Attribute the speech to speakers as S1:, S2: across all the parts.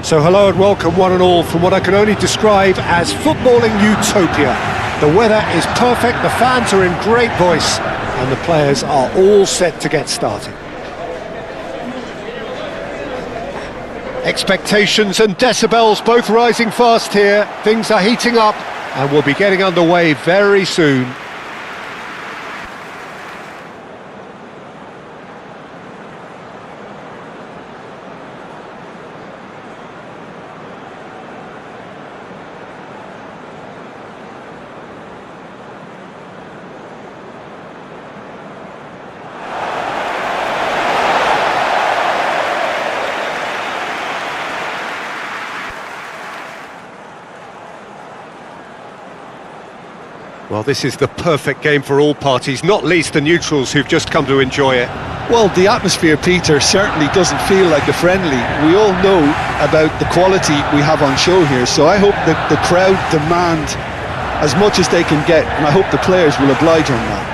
S1: So hello and welcome one and all from what I can only describe as footballing utopia. The weather is perfect, the fans are in great voice, and the players are all set to get started. Expectations and decibels both rising fast here. Things are heating up and we'll be getting underway very soon. Well, this is the perfect game for all parties, not least the neutrals who've just come to enjoy it.
S2: Well, the atmosphere, Peter, certainly doesn't feel like a friendly. We all know about the quality we have on show here, so I hope that the crowd demand as much as they can get, and I hope the players will oblige on that.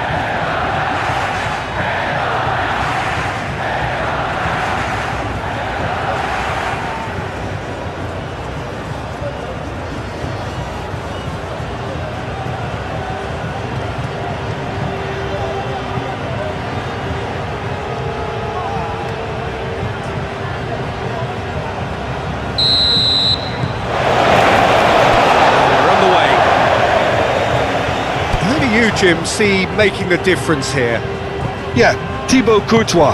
S1: Jim, see making the difference here?
S2: Yeah, Thibaut Courtois.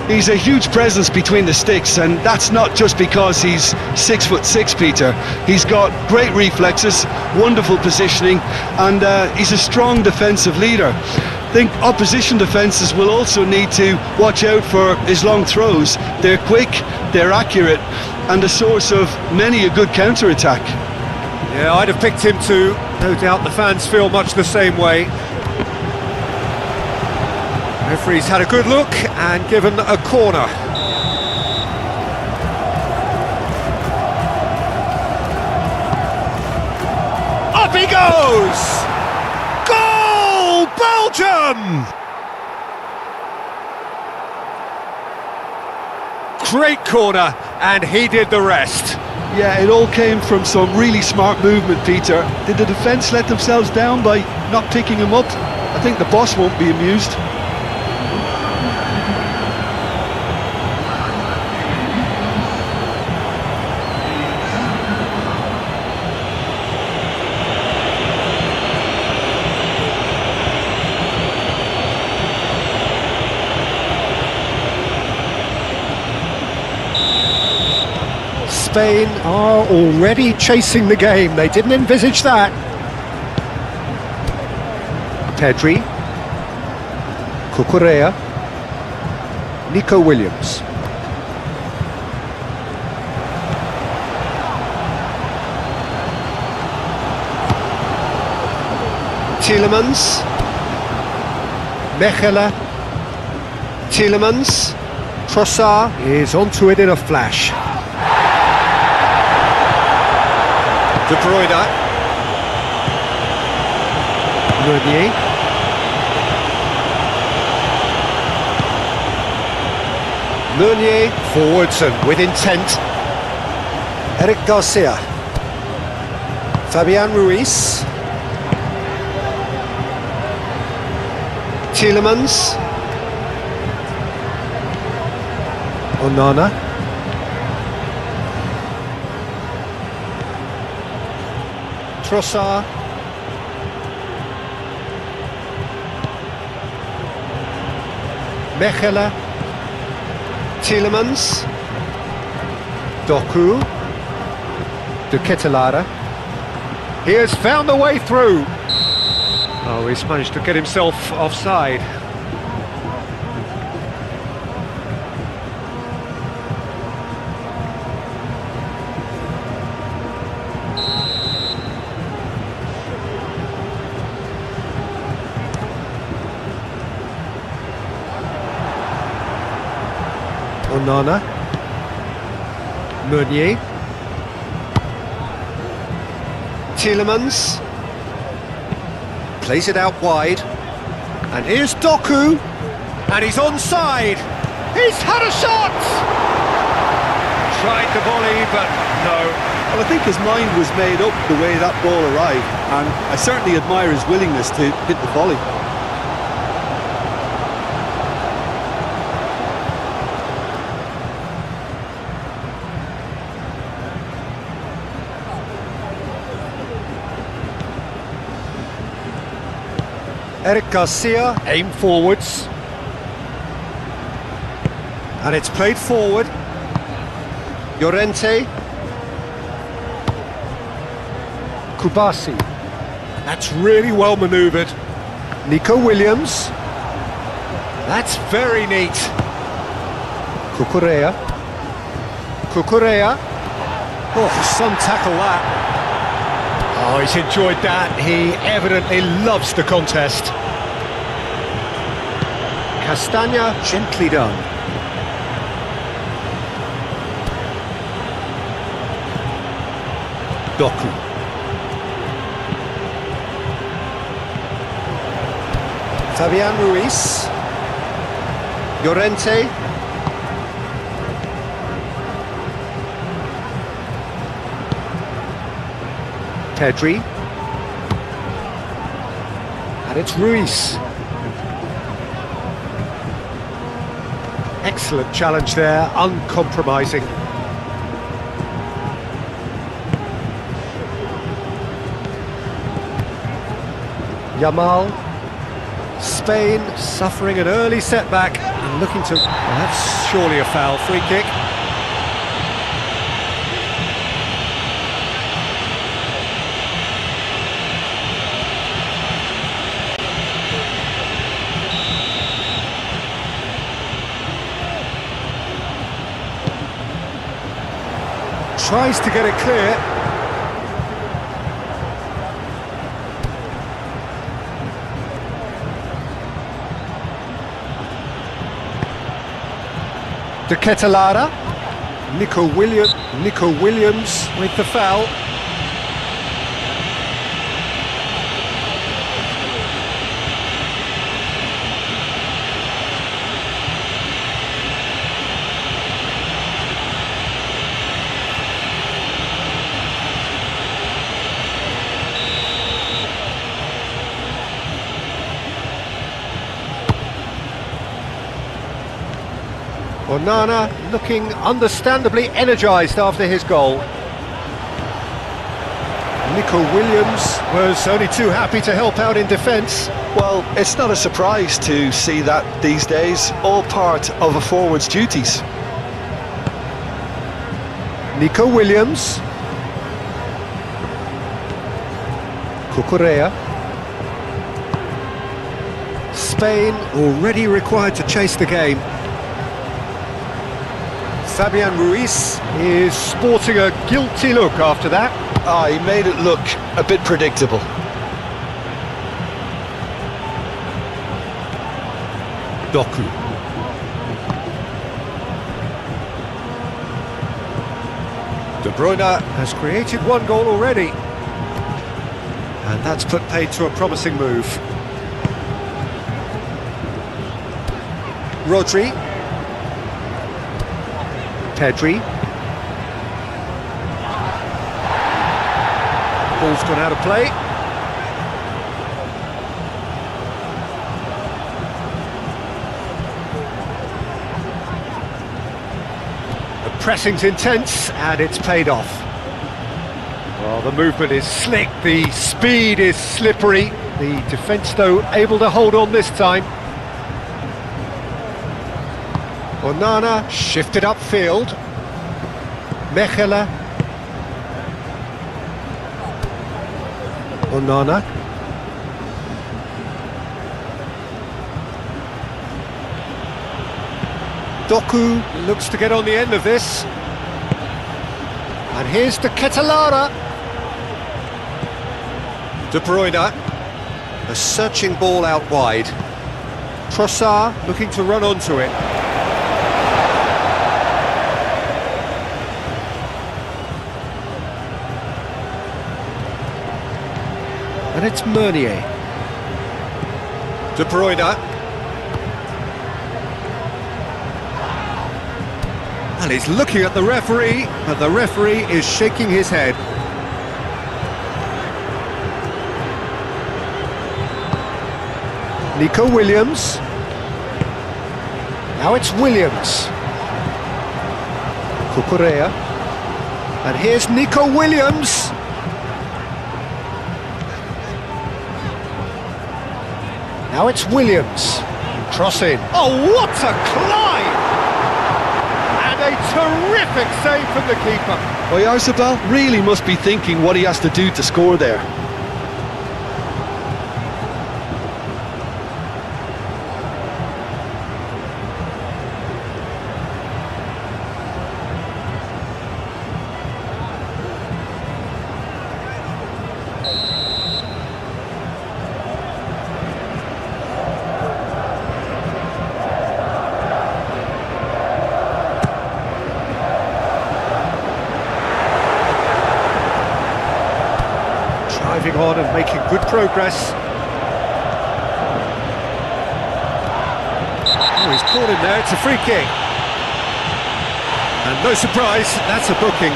S2: He's a huge presence between the sticks, and that's not just because he's 6'6", Peter. He's got great reflexes, wonderful positioning, and he's a strong defensive leader. I think opposition defences will also need to watch out for his long throws. They're quick, they're accurate, and a source of many a good counter-attack.
S1: Yeah, I'd have picked him too. No doubt the fans feel much the same way. Referee's had a good look and given a corner. Up he goes! Goal! Belgium! Great corner, and he did the rest.
S2: Yeah, it all came from some really smart movement, Peter. Did the defence let themselves down by not picking him up? I think the boss won't be amused.
S1: Spain are already chasing the game. They didn't envisage that. Pedri, Cucurella, Nico Williams. Tielemans, Mechelen, Tielemans, Trossard is onto it in a flash. De Bruyne, Meunier, Meunier forwards and with intent. Eric Garcia, Fabian Ruiz, Tielemans, Onana. Trossard, Mechelen, Tielemans, Doku, De Ketelaere. He has found the way through. Oh, he's managed to get himself offside. Onana, Meunier, Tielemans, plays it out wide, and here's Doku, and he's onside, he's had a shot! tried the volley, but no.
S2: Well, I think his mind was made up the way that ball arrived, and I certainly admire his willingness to hit the volley.
S1: Eric Garcia, aim forwards. And it's played forward. Llorente. Kubasi. That's really well manoeuvred. Nico Williams. That's very neat. Cucurella. Cucurella. Oh, some tackle that. Oh, he's enjoyed that. He evidently loves the contest. Castagna, gently done. Doku. Fabian Ruiz. Llorente. Pedri. And it's Ruiz. Excellent challenge there, uncompromising. Yamal. Spain suffering an early setback and looking to... Well, that's surely a foul. Free kick. Tries to get it clear. De Ketelada. Nico Williams with the foul. Onana looking understandably energised after his goal. Nico Williams was only too happy to help out in defence.
S2: Well, it's not a surprise to see that these days, all part of a forward's duties.
S1: Nico Williams. Cucurella. Spain already required to chase the game. Fabian Ruiz is sporting a guilty look after that.
S2: He made it look a bit predictable.
S1: Doku. De Bruyne has created one goal already. And that's put paid to a promising move. Rodri. Pedri. Ball's gone out of play. The pressing's intense and it's paid off. Well, the movement is slick, the speed is slippery. The defence, though, able to hold on this time. Onana shifted upfield. Mechela. Onana. Doku looks to get on the end of this. And here's the Ketelada. De Bruyne. A searching ball out wide. Trossard looking to run onto it. And it's Meunier. De Bruyne. And he's looking at the referee, but the referee is shaking his head. Nico Williams. Now it's Williams. Cucurella. And here's Nico Williams. Now it's Williams. Cross in. Oh, what a climb! And a terrific save from the keeper.
S2: Oyarzabal really must be thinking what he has to do to score there.
S1: Driving on and making good progress. Oh, he's caught in there, it's a free kick. And no surprise, that's a booking.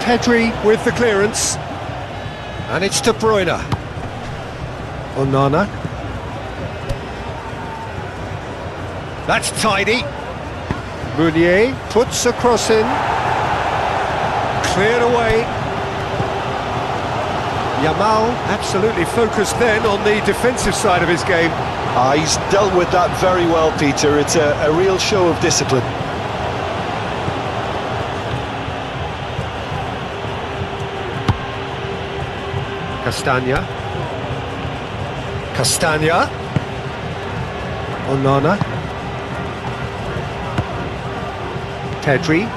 S1: Pedri with the clearance, and it's De Bruyne. Onana. That's tidy. Meunier puts a cross in, cleared away. Yamal absolutely focused then on the defensive side of his game.
S2: He's dealt with that very well, Peter. It's a real show of discipline.
S1: Castagna. Onana. Pedri.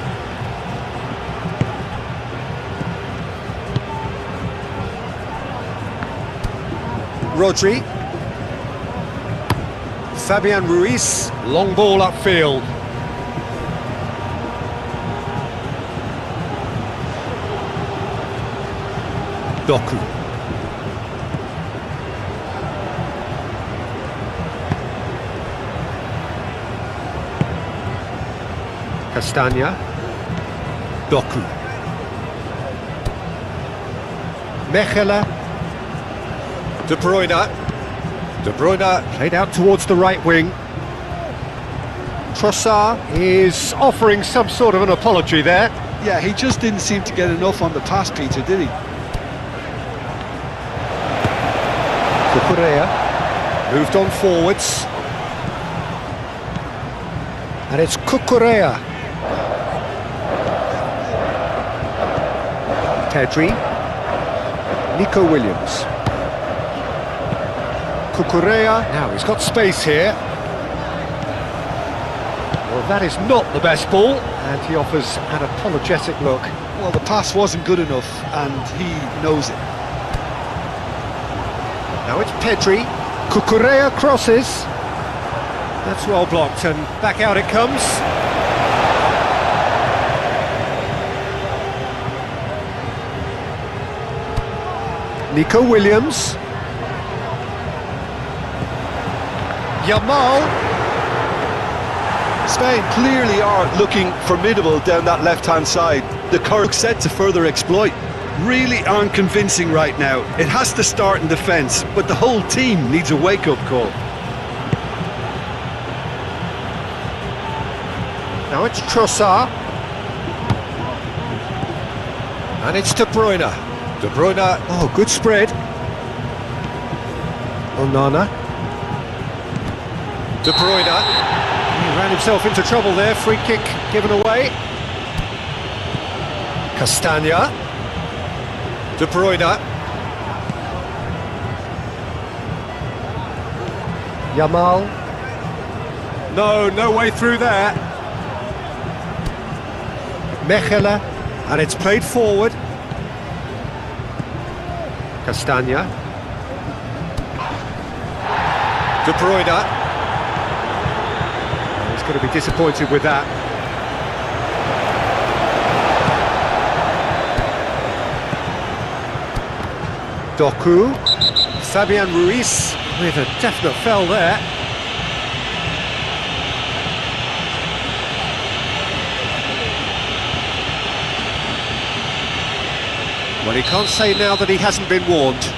S1: Rodri. Fabian Ruiz. Long ball upfield. Doku. Castagna. Doku. Mechelen. De Bruyne. De Bruyne played out towards the right wing. Trossard is offering some sort of an apology there.
S2: Yeah, he just didn't seem to get enough on the pass, Peter, did he?
S1: Cucurella moved on forwards. And it's Cucurella. Pedri. Nico Williams. Cucurella. Now he's got space here. Well, that is not the best ball, and he offers an apologetic look.
S2: Well, the pass wasn't good enough, and he knows it.
S1: Now it's Pedri. Cucurella crosses. That's well blocked, and back out it comes. Nico Williams. Yamal.
S2: Spain clearly are looking formidable down that left-hand side. The Kirk set to further exploit. Really aren't convincing right now. It has to start in defence, but the whole team needs a wake-up call.
S1: Now it's Trossard. And it's De Bruyne. De Bruyne, oh, good spread. Onana. De Bruyne. He ran himself into trouble there, free kick given away. Castagna. De Bruyne. Yamal. No way through there. Mechelen, and it's played forward. Castagna. De De Bruyne. He's going to be disappointed with that. Doku. Fabian Ruiz with a definite foul there. Well, he can't say now that he hasn't been warned.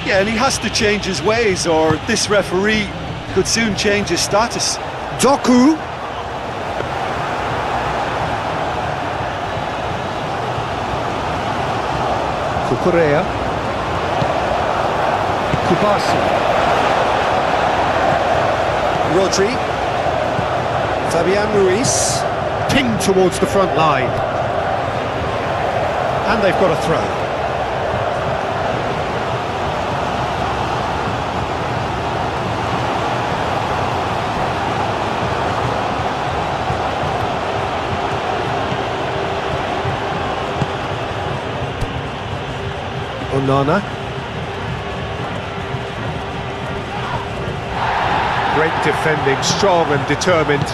S2: Yeah, and he has to change his ways, or this referee could soon change his status.
S1: Doku. Cucurella. Kubasi. Rodri. Fabian Ruiz. Pinged towards the front line. And they've got a throw. Onana. Great defending, strong and determined.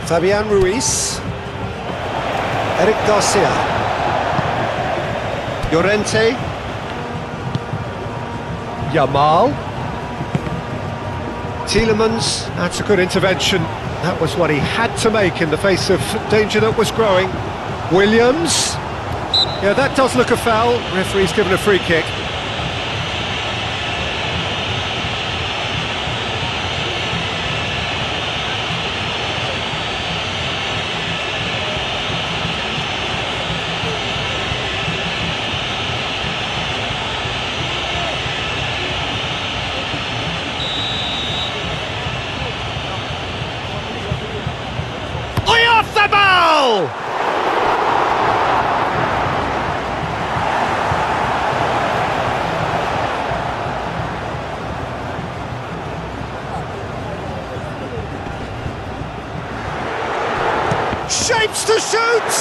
S1: Fabian Ruiz. Eric Garcia. Llorente. Yamal. Tielemans. That's a good intervention. That was what he had to make in the face of danger that was growing. Williams. Yeah, that does look a foul. Referee's given a free kick. Off the ball! Shapes to shoot!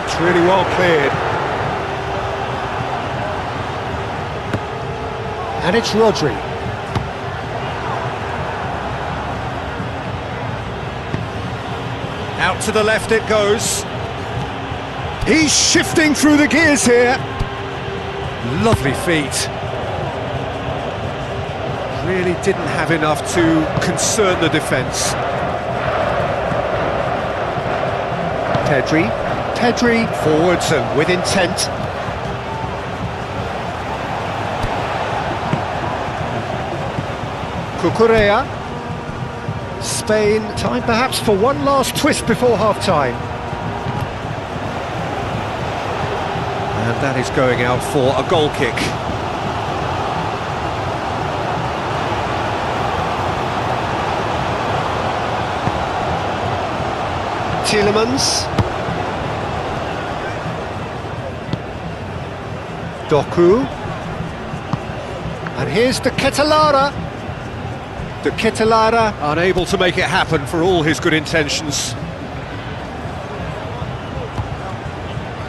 S1: It's really well cleared. And it's Rodri. Out to the left it goes. He's shifting through the gears here. Lovely feet. Really didn't have enough to concern the defence. Pedri forwards and with intent. Cucurella. Spain, time perhaps for one last twist before half-time. And that is going out for a goal kick. Tielemans. Doku. And here's the Ketelara. De Ketelara unable to make it happen for all his good intentions.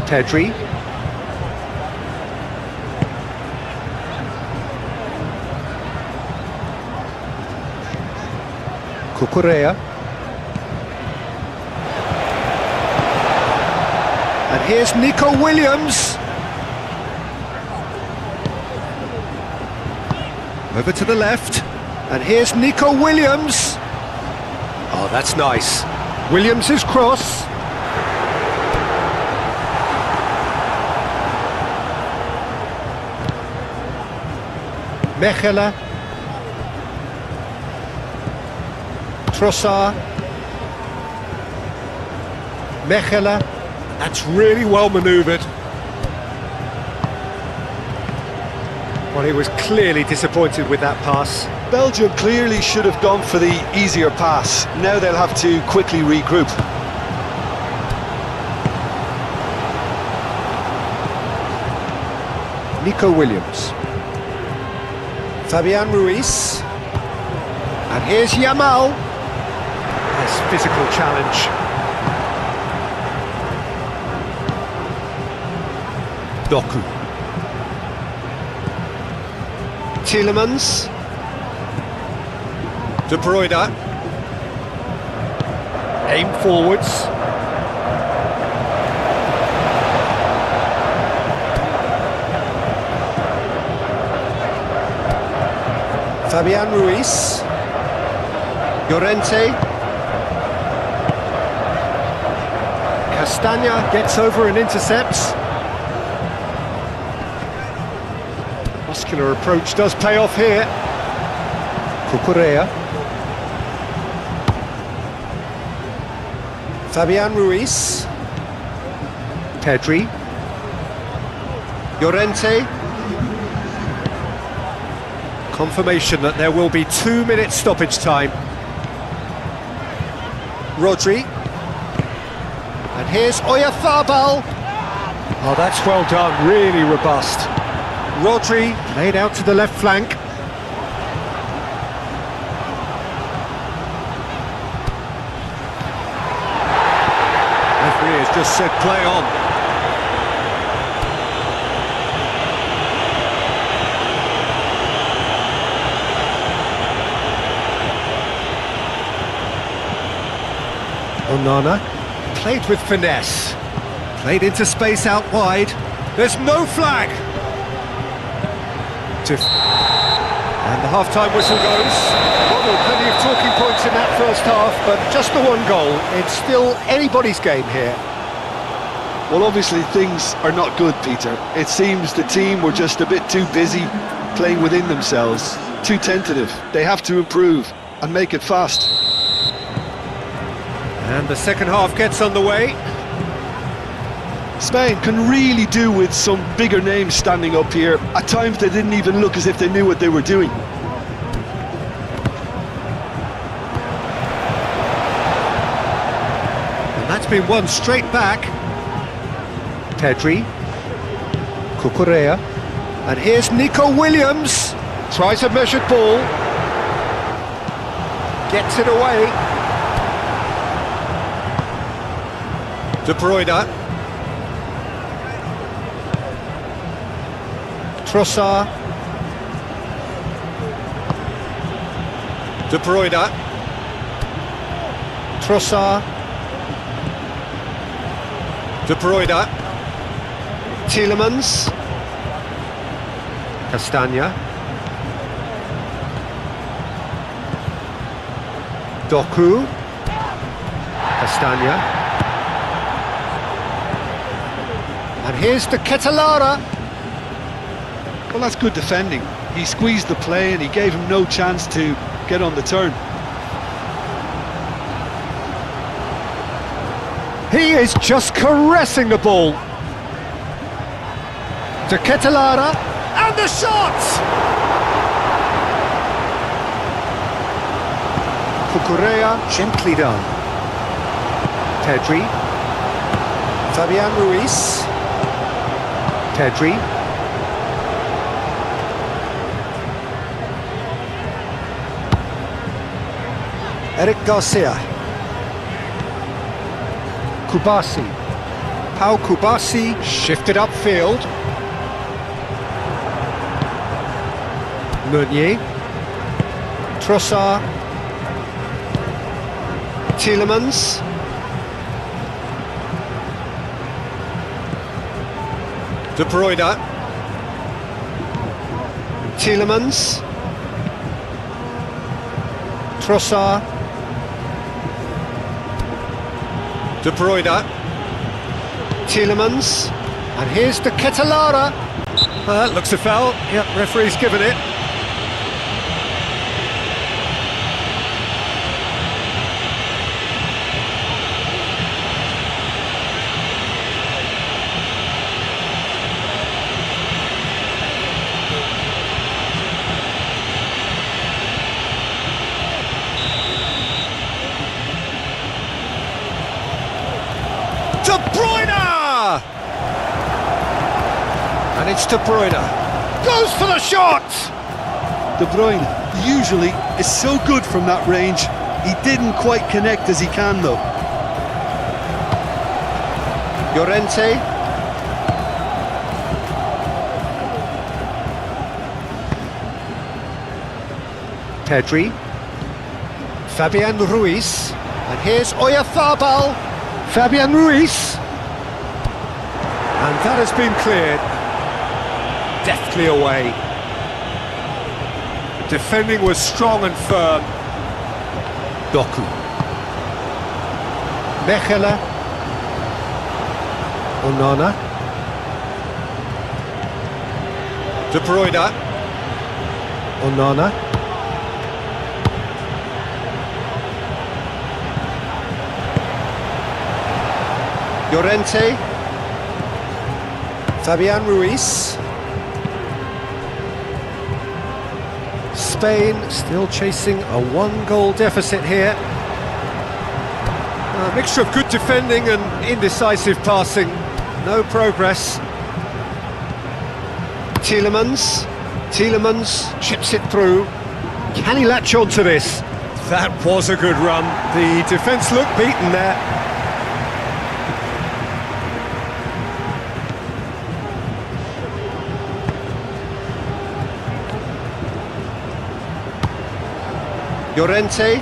S1: Pedri. Cucurella. And here's Nico Williams. Over to the left. And here's Nico Williams. Oh, that's nice. Williams' cross. Mechelen. Trossard. Mechelen. That's really well manoeuvred. Well, he was clearly disappointed with that pass.
S2: Belgium clearly should have gone for the easier pass. Now they'll have to quickly regroup.
S1: Nico Williams. Fabian Ruiz. And here's Yamal. Nice physical challenge. Doku. Tielemans. De Bruyne. Aim forwards. Fabian Ruiz. Llorente. Castagna gets over and intercepts. Muscular approach does pay off here. Cucurella. Fabian Ruiz. Pedri. Llorente. Confirmation that there will be 2 minutes stoppage time. Rodri. And here's Oyarzabal. Oh, that's well done, really robust. Rodri laid out to the left flank. Referee has just said play on. Onana, played with finesse, played into space out wide, there's no flag! And the half-time whistle goes. Well, there were plenty of talking points in that first half, but just the one goal, it's still anybody's game here.
S2: Well, obviously things are not good, Peter. It seems the team were just a bit too busy playing within themselves, too tentative. They have to improve and make it fast.
S1: And the second half gets underway.
S2: Spain can really do with some bigger names standing up here. At times they didn't even look as if they knew what they were doing.
S1: And that's been won straight back. Pedri. Cucurella. And here's Nico Williams. Tries a measured ball. Gets it away. De Bruyne. Trossard. De Bruyne. Trossard. De Bruyne. Tielemans. Castagna. Doku. Castagna. And here's the Ketelara.
S2: Well, that's good defending. He squeezed the play and he gave him no chance to get on the turn.
S1: He is just caressing the ball. To Ketelara. And the shot! Cucurella, gently done. Pedri. Fabian Ruiz. Pedri. Eric Garcia. Kubasi. Pau Kubasi shifted upfield. Meunier. Trossard. Tielemans. De Bruyne. Tielemans. Trossard. De Bruyne. Tielemans. And here's the Ketelara. That looks a foul. Yep, referee's given it. De Bruyne! And it's It's De Bruyne. Goes for the shot!
S2: De Bruyne usually is so good from that range. He didn't quite connect as he can though.
S1: Llorente. Pedri. Fabian Ruiz. And here's Oyarzabal. Fabian Ruiz. And that has been cleared. Deftly away. Defending was strong and firm. Doku. Mechelen. Onana. De Bruyne. Onana. Llorente. Fabian Ruiz. Spain still chasing a one-goal deficit here. A mixture of good defending and indecisive passing. No progress. Tielemans chips it through. Can he latch on to this? That was a good run. The defence looked beaten there. Llorente.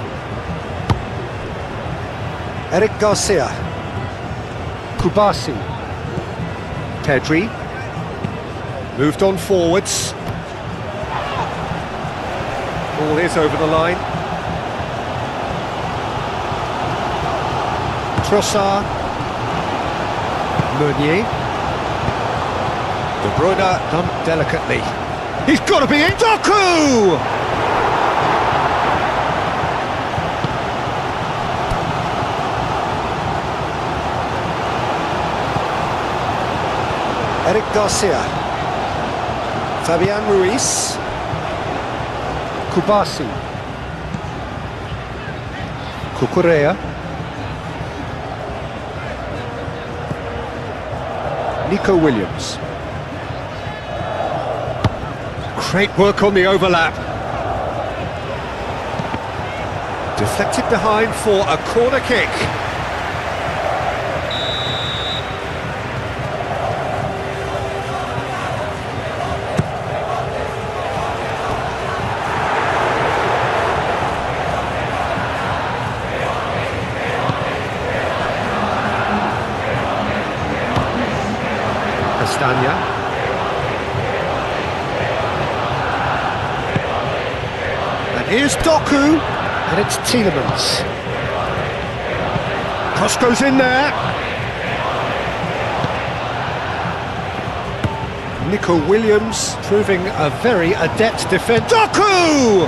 S1: Eric Garcia. Kubasi. Pedri. Moved on forwards. Ball is over the line. Trossard. Meunier. De Bruyne dumped delicately. He's got to be in. Doku! Eric Garcia. Fabian Ruiz. Kubasi. Cucurella. Nico Williams. Great work on the overlap. Deflected behind for a corner kick. Castagna. And here's Doku, and it's Tielemans. Cross goes in there. Nico Williams proving a very adept defender. Doku!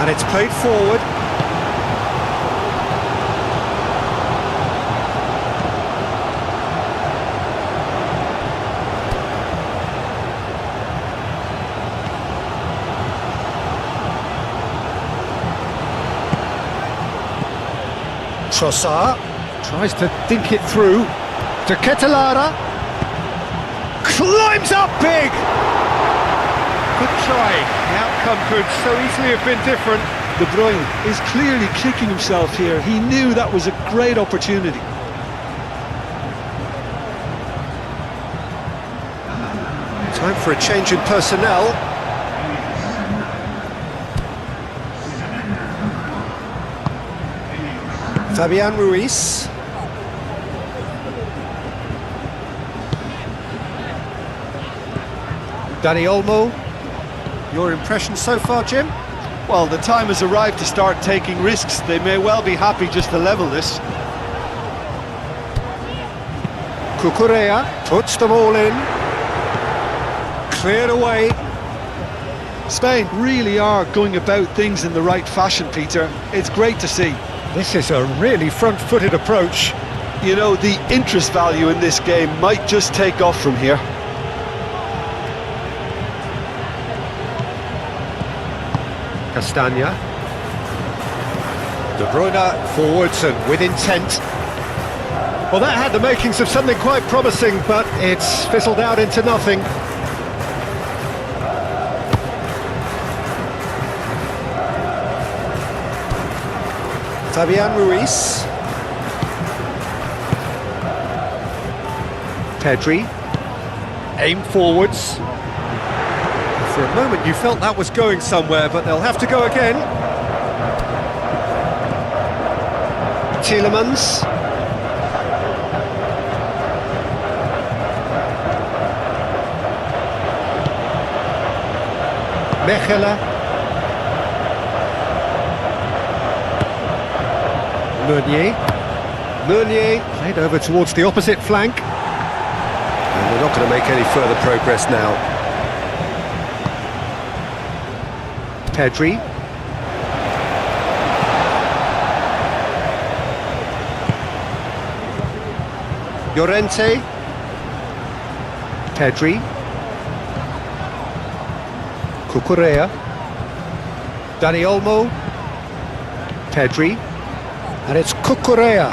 S1: And it's played forward. Trossard tries to dink it through to Ketelara. Climbs up big! Good try. The outcome could so easily have been different.
S2: De Bruyne is clearly kicking himself here. He knew that was a great opportunity.
S1: Time for a change in personnel. Fabian Ruiz. Dani Olmo. Your impression so far, Jim?
S2: Well, the time has arrived to start taking risks. They may well be happy just to level this.
S1: Cucurella puts the ball in. Cleared away.
S2: Spain really are going about things in the right fashion, Peter. It's great to see.
S1: This is a really front-footed approach.
S2: You know, the interest value in this game might just take off from here.
S1: Castagna. De Bruyne forwards and with intent. Well, that had the makings of something quite promising, but it's fizzled out into nothing. Fabian Ruiz. Pedri. Aim forwards. For a moment you felt that was going somewhere, but they'll have to go again. Tielemans. Mechelen. Meunier played over towards the opposite flank. And they're not going to make any further progress now. Pedri. Llorente. Pedri. Cucurella. Dani Olmo. Pedri. And it's Cucurella.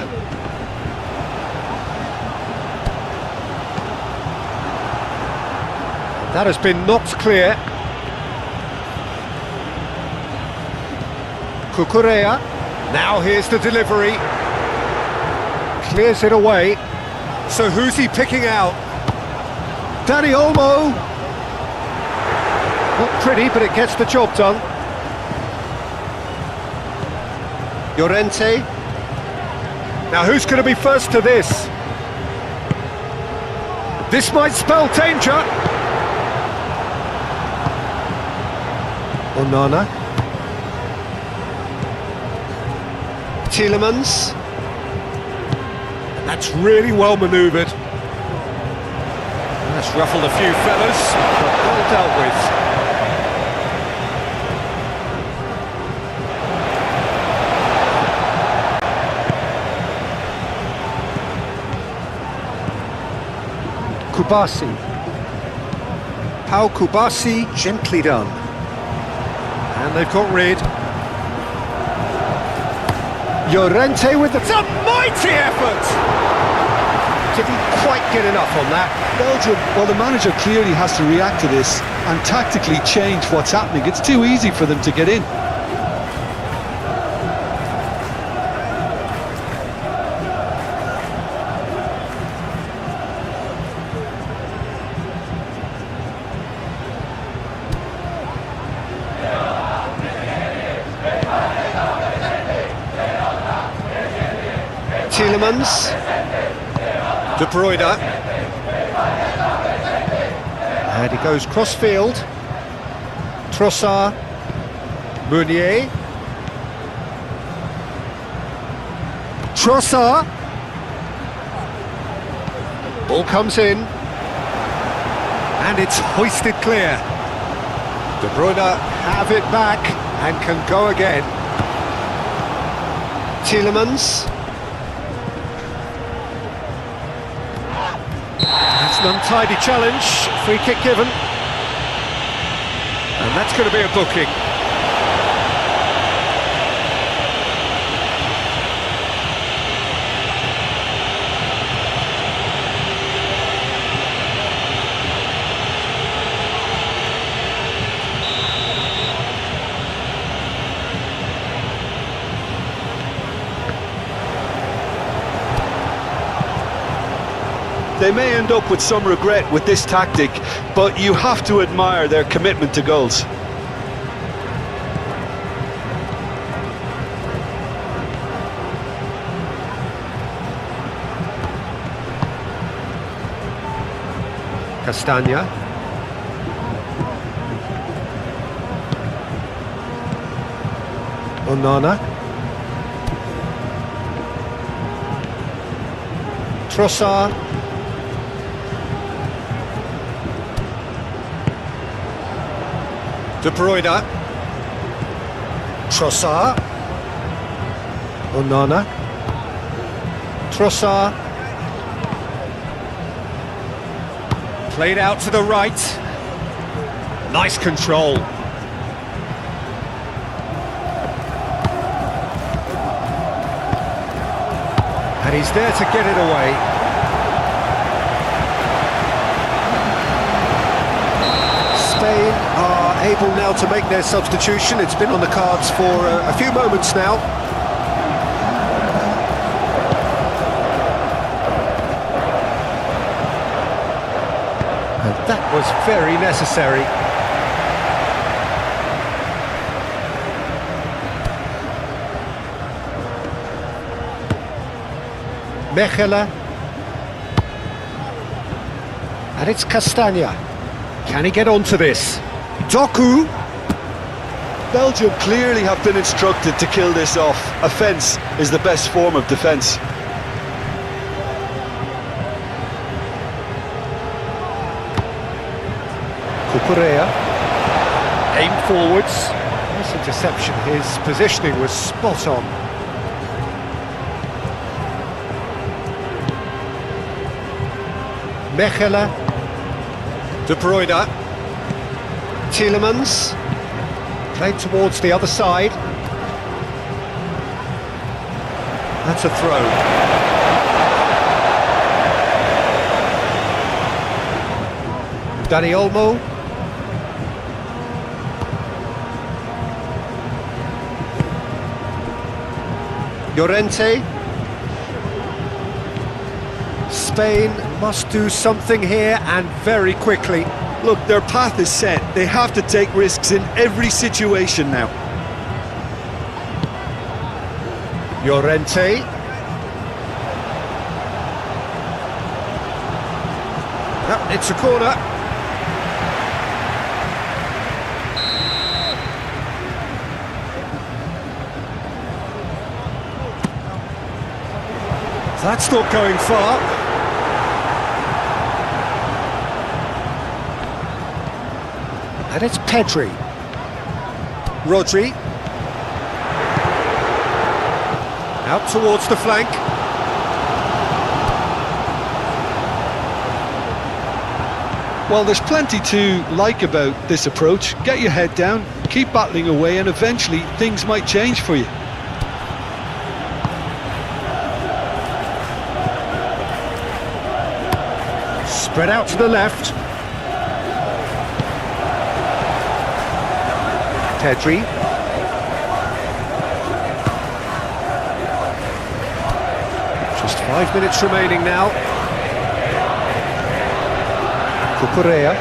S1: That has been knocked clear. Cucurella. Now here's the delivery. Clears it away. So who's he picking out? Dani Olmo. Not pretty, but it gets the job done. Llorente. Now who's going to be first to this? This might spell danger. Onana. Tielemans. That's really well manoeuvred. That's ruffled a few fellas, but well dealt with. Kubasi. Pau Kubasi, gently done. And they've got rid. Llorente with the... It's a mighty effort! Didn't quite get enough on that.
S2: Belgium, well, the manager clearly has to react to this and tactically change what's happening. It's too easy for them to get in.
S1: Tielemans. De Bruyne. And he goes cross-field. Trossard. Meunier. Trossard. Ball comes in. And it's hoisted clear. De Bruyne have it back and can go again. Tielemans. That's an untidy challenge, free kick given. And that's going to be a booking.
S2: They may end up with some regret with this tactic, but you have to admire their commitment to goals.
S1: Castagna. Onana. Trossard. De Bruyne. Trossard. Onana. Trossard. Played out to the right. Nice control. And And he's there to get it away. Spain are able now to make their substitution. It's been on the cards for a few moments now. And that was very necessary. Mechelen. And it's Castagna. Can he get onto this? Doku.
S2: Belgium clearly have been instructed to kill this off. Offence is the best form of defence.
S1: Cucurella. Aimed forwards. Nice interception. His positioning was spot on. Mechelen, De Bruyne, Tielemans, played towards the other side. That's a throw. Dani Olmo. Llorente. Spain must do something here, and very quickly.
S2: Look, their path is set. They have to take risks in every situation now.
S1: Llorente. Yep, it's a corner. That's not going far. And it's Pedri. Rodri. Out towards the flank.
S2: Well, there's plenty to like about this approach. Get your head down, keep battling away, and eventually things might change for you.
S1: Spread out to the left. Pedri. Just 5 minutes remaining now. Cucurella.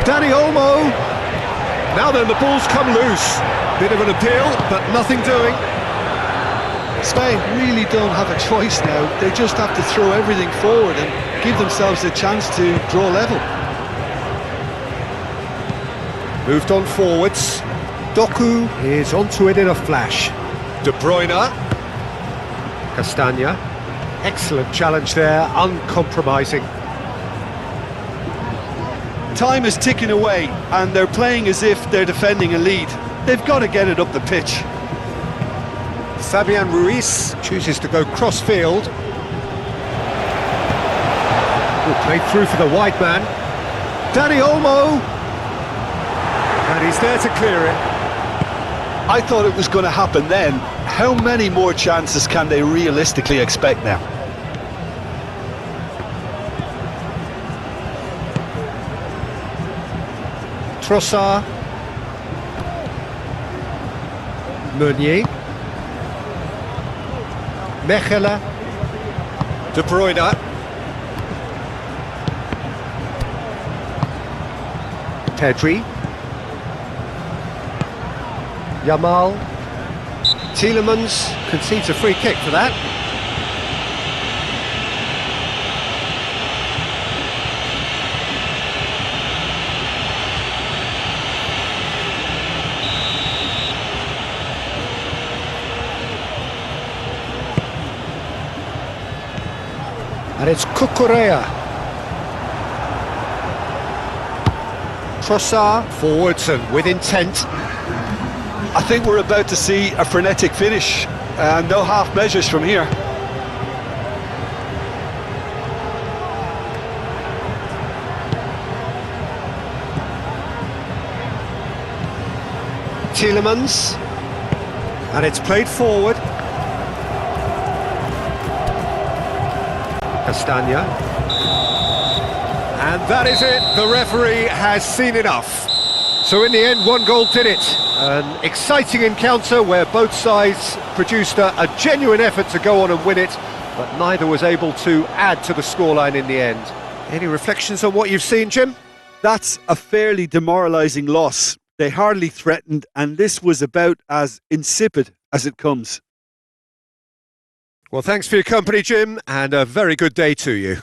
S1: Dani Olmo. Now then, the ball's come loose. Bit of an appeal, but nothing doing.
S2: Spain really don't have a choice now. They just have to throw everything forward and give themselves a chance to draw level.
S1: Moved on forwards. Doku is onto it in a flash. De Bruyne. Castagna. Excellent challenge there, uncompromising.
S2: Time is ticking away, and they're playing as if they're defending a lead. They've got to get it up the pitch.
S1: Fabian Ruiz chooses to go cross-field. Played through for the wide man. Dani Olmo. And he's there to clear it.
S2: I thought it was going to happen then. How many more chances can they realistically expect now?
S1: Trossard. Meunier. Mechelen. De Bruyne. Pedri. Yamal. Tielemans concedes a free kick for that. And it's Cucurella. Trossard, forwards and with intent.
S2: I think we're about to see a frenetic finish. No half measures from here.
S1: Tielemans. And it's played forward. Castagna. And that is it, the referee has seen enough. So in the end, one goal did it. An exciting encounter where both sides produced a genuine effort to go on and win it, but neither was able to add to the scoreline in the end. Any reflections on what you've seen, Jim?
S2: That's a fairly demoralising loss. They hardly threatened, and this was about as insipid as it comes.
S1: Well, thanks for your company, Jim, and a very good day to you.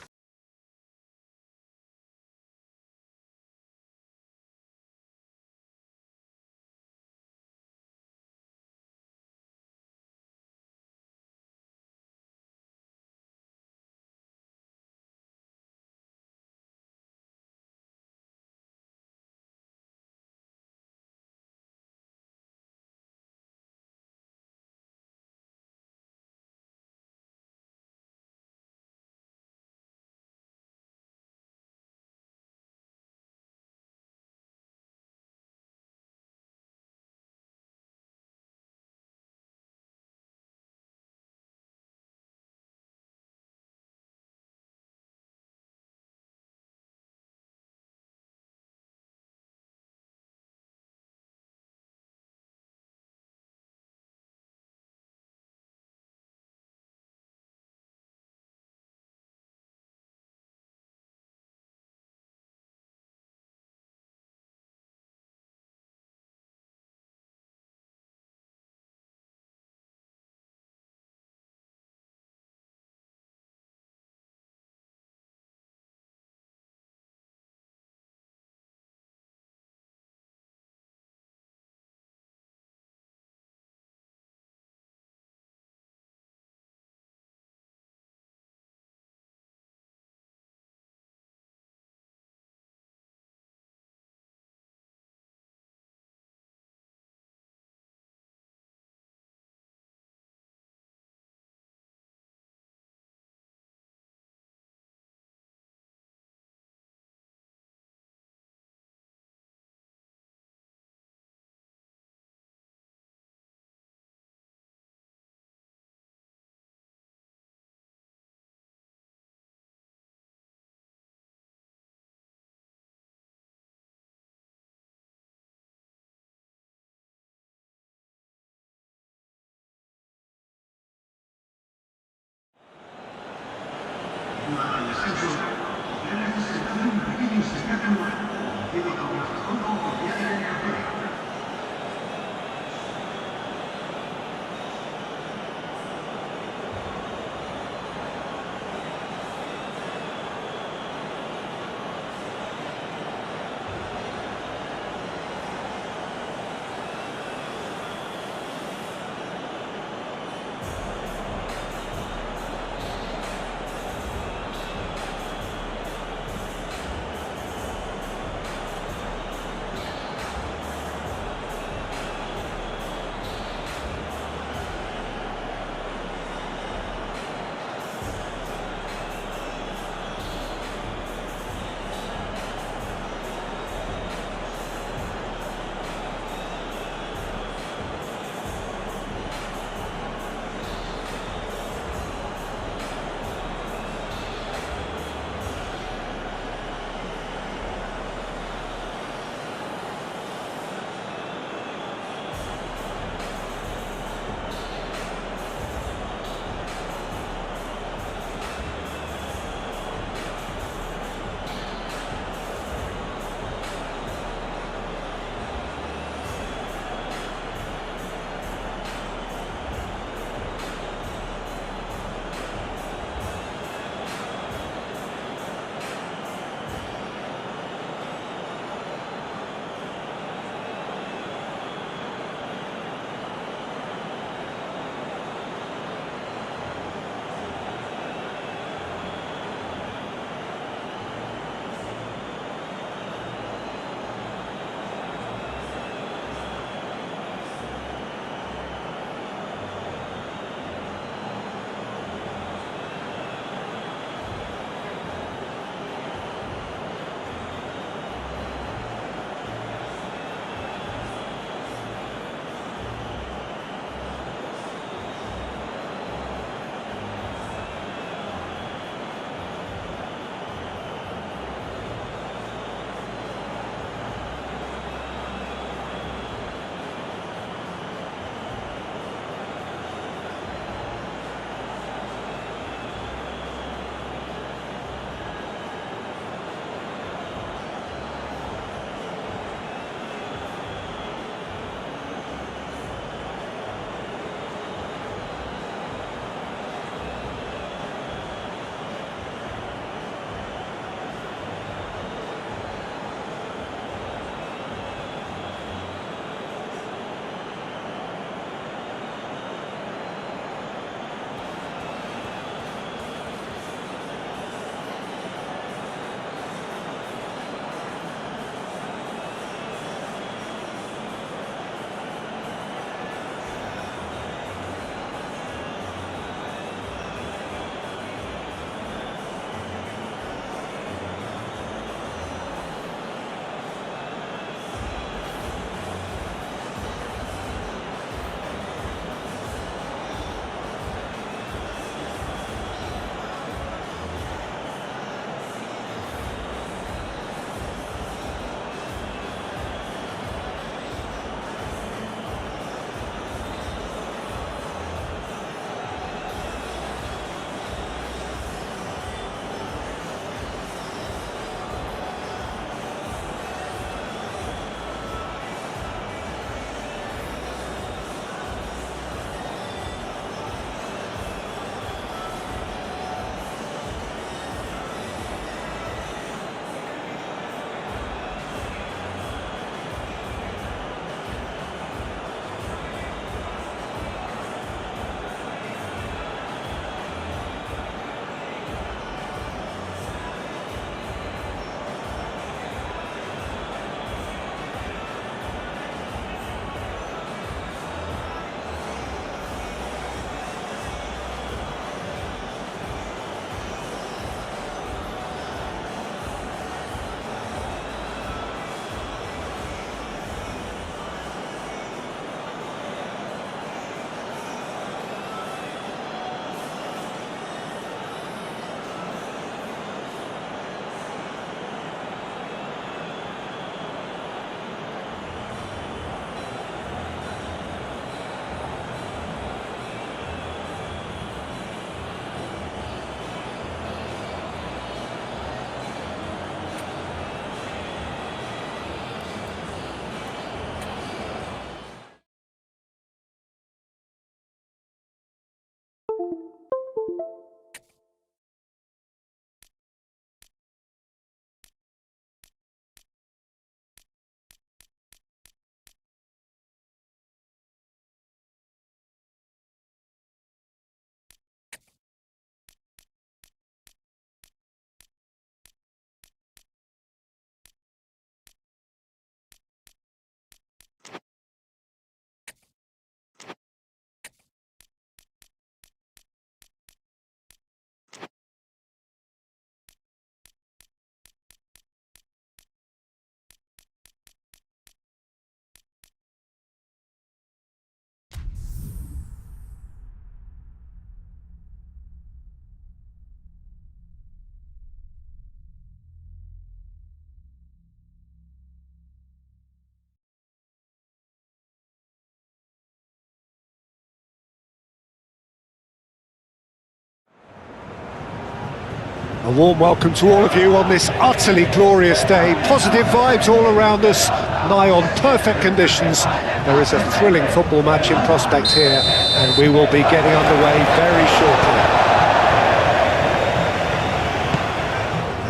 S1: A warm welcome to all of you on this utterly glorious day. Positive vibes all around us, nigh on perfect conditions. There is a thrilling football match in prospect here, and we will be getting underway very shortly.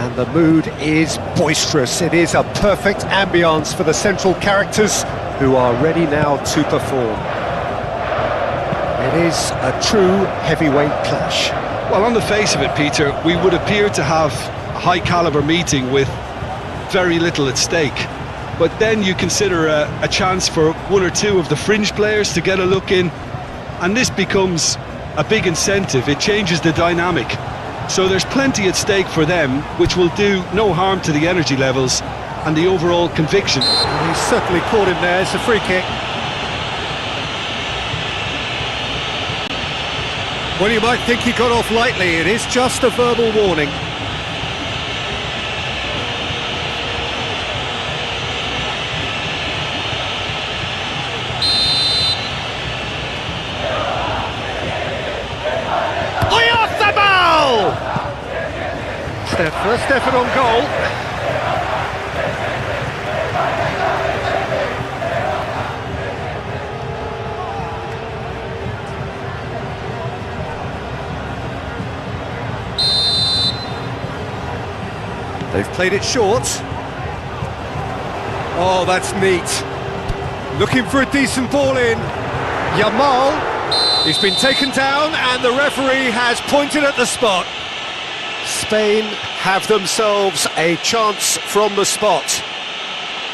S1: And the mood is boisterous. It is a perfect ambience for the central characters who are ready now to perform. It is a true heavyweight clash.
S2: Well, on the face of it, Peter, we would appear to have a high-caliber meeting with very little at stake. But then you consider a chance for one or two of the fringe players to get a look in, and this becomes a big incentive. It changes the dynamic. So there's plenty at stake for them, which will do no harm to the energy levels and the overall conviction.
S1: He's certainly caught him there. It's a free kick. Well, you might think he got off lightly. It is just a verbal warning. Oyarzabal! It's their first effort on goal. They've played it short. Oh, that's neat. Looking for a decent ball in. Yamal. He's been taken down and the referee has pointed at the spot. Spain have themselves a chance from the spot.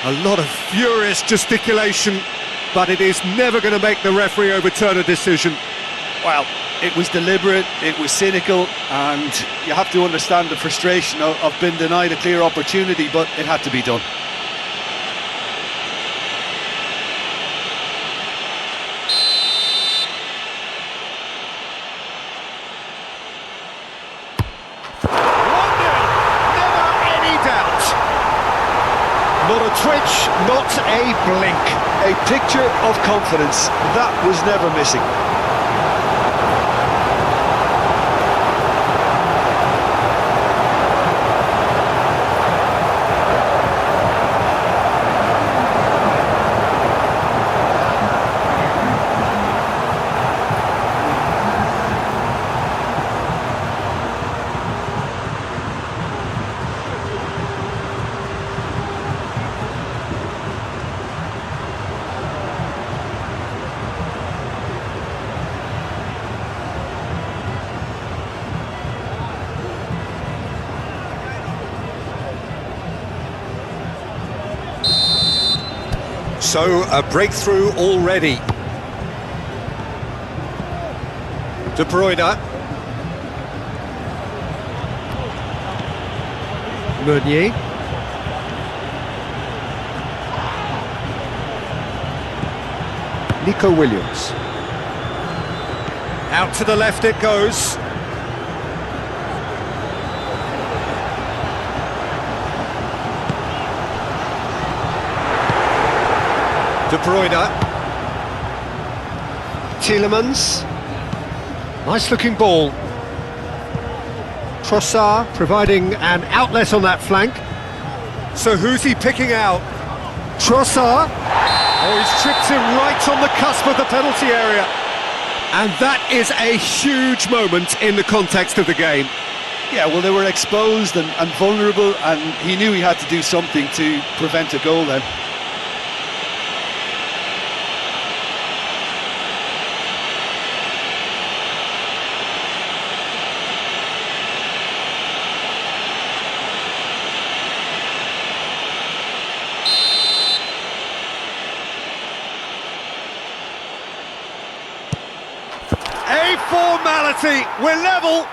S1: A lot of furious gesticulation, but it is never going to make the referee overturn a decision.
S2: Well, it was deliberate, it was cynical, and you have to understand the frustration of being denied a clear opportunity, but it had to be done.
S1: Never any doubt. Not a twitch, not a blink.
S2: A picture of confidence, that was never missing.
S1: So, a breakthrough already. De Bruyne. Meunier. Nico Williams. Out to the left it goes. De Bruyne. Tielemans. Nice looking ball. Trossard providing an outlet on that flank. So who's he picking out? Trossard. Oh, he's tripped him right on the cusp of the penalty area. And that is a huge moment in the context of the game.
S2: Yeah, well, they were exposed and vulnerable, and he knew he had to do something to prevent a goal then.
S1: A formality, we're level.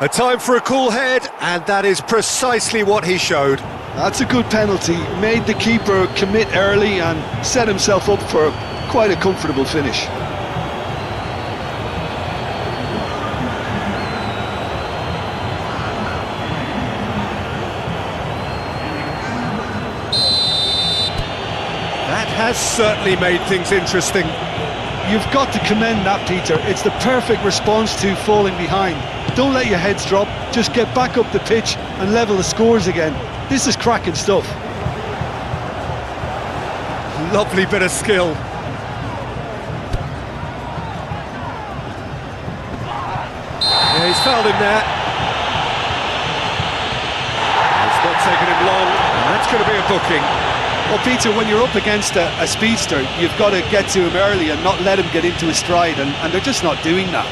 S1: A time for a cool head, and that is precisely what he showed.
S2: That's a good penalty, made the keeper commit early and set himself up for quite a comfortable finish.
S1: That has certainly made things interesting.
S2: You've got to commend that, Peter. It's the perfect response to falling behind. Don't let your heads drop, just get back up the pitch and level the scores again. This is cracking stuff.
S1: Lovely bit of skill. Yeah, he's fouled him there. It's not taken him long, and that's going to be a booking.
S2: Well, Peter, when you're up against a speedster, you've got to get to him early and not let him get into his stride, and they're just not doing that.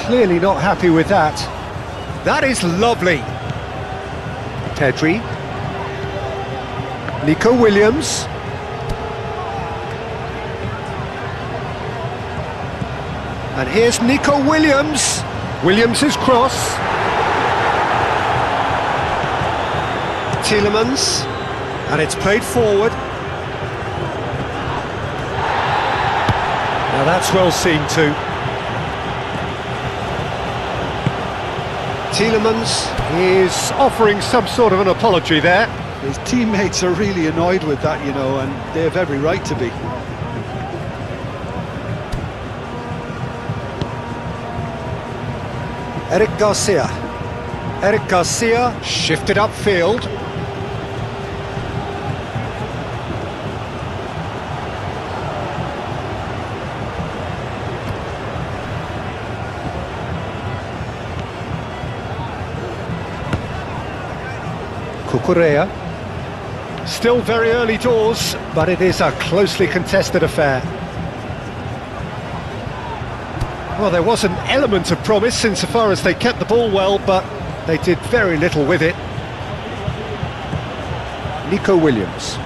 S1: Clearly not happy with that. That is lovely. Pedri. Nico Williams. And here's Nico Williams. Williams' cross. Tielemans. And it's played forward. Now that's well seen too. Tielemans is offering some sort of an apology there.
S2: His teammates are really annoyed with that, you know, and they have every right to be.
S1: Eric Garcia. Eric Garcia shifted upfield. Cucurella. Still very early doors, but it is a closely contested affair. Well, there was an element of promise insofar as they kept the ball well, but they did very little with it. Nico Williams.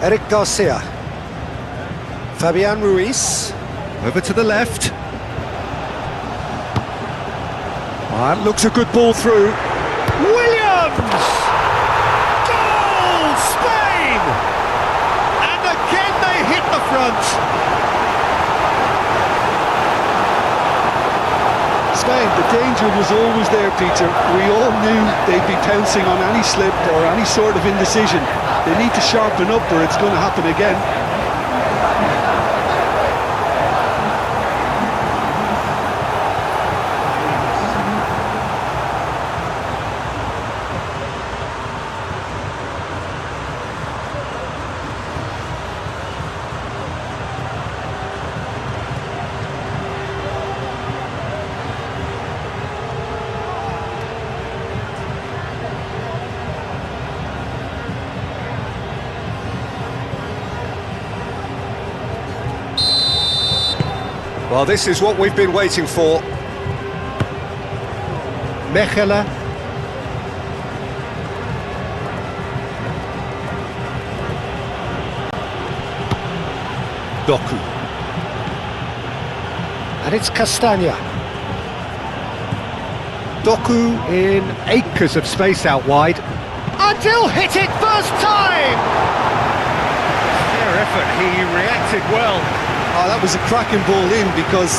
S1: Eric Garcia. Fabian Ruiz. Over to the left. That looks a good ball through. Williams! Goal! Spain! And again they hit the front.
S2: Spain, the danger was always there, Peter. We all knew they'd be pouncing on any slip or any sort of indecision. They need to sharpen up or it's going to happen again.
S1: Well, this is what we've been waiting for. Mechela. Doku. And it's Castagna. Doku in acres of space out wide. And he'll hit it first time! Fair effort, he reacted well.
S2: Oh, that was a cracking ball in because